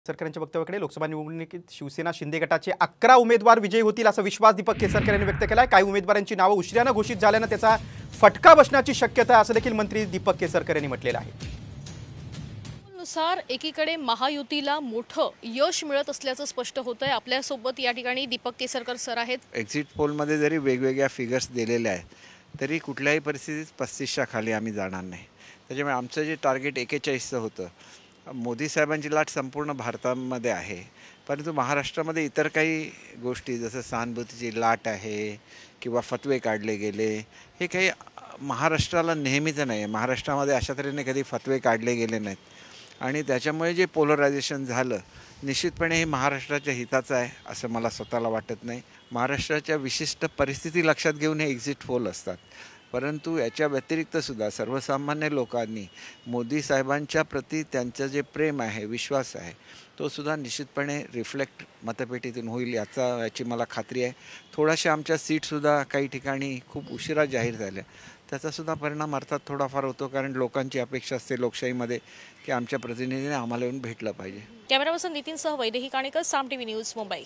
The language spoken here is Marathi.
केसरकरांच्या वक्तव्याकडे लोकसभा निवडणुकीत शिवसेना शिंदे गटाचे 11 उमेदवार विजयी होतील असा विश्वास दीपक केसरकर यांनी व्यक्त केलाय। काही उमेदवारांची नावे उशिराने घोषित झाल्याने त्याचा फटका बसण्याची शक्यता आहे असं देखील मंत्री दीपक केसरकर यांनी म्हटलेलं आहे। नुसार एकीकडे महायुतीला मोठं यश मिळत असल्याचं स्पष्ट होतंय। आपल्या सोबत या ठिकाणी दीपक केसरकर सर आहेत। एक्झिट पोल मध्ये जरी वेगवेगळ्या फिगर्स दिलेले आहेत तरी कुठल्याही परिस्थितीत 35च्या खाली आम्ही जाणार नाही। त्याच्यामुळे आमचं जे टार्गेट 41चं होतं, मोदी साहेबांची लाट संपूर्ण भारतामध्ये आहे, परंतु महाराष्ट्रामध्ये इतर काही गोष्टी जसं सहानुभूतीची लाट आहे किंवा फतवे काढले गेले, हे काही महाराष्ट्राला नेहमीचं नाही आहे। महाराष्ट्रामध्ये अशा तऱ्हेने कधी फतवे काढले गेले नाहीत आणि त्याच्यामुळे जे पोलरायझेशन झालं निश्चितपणे हे महाराष्ट्राच्या हिताचं आहे असं मला स्वतःला वाटत नाही। महाराष्ट्राच्या विशिष्ट परिस्थिती लक्षात घेऊन हे एक्झिट पोल असतात, परंतु याच्या व्यतिरिक्तसुद्धा सर्वसामान्य लोकांनी मोदी साहेबांच्या प्रती त्यांचं जे प्रेम आहे, विश्वास आहे, तो सुद्धा निश्चितपणे रिफ्लेक्ट मतपेटीतून होईल याची मला खात्री आहे। थोड्याशा आमच्या सीटसुद्धा काही ठिकाणी खूप उशिरा जाहीर झाल्या, त्याचासुद्धा परिणाम अर्थात थोडाफार होतो, कारण लोकांची अपेक्षा असते लोकशाहीमध्ये की आमच्या प्रतिनिधीने आम्हाला येऊन भेटलं पाहिजे। कॅमेरा पर्सन नितीनसह वैदेही काणेकर, साम टीव्ही न्यूज, मुंबई।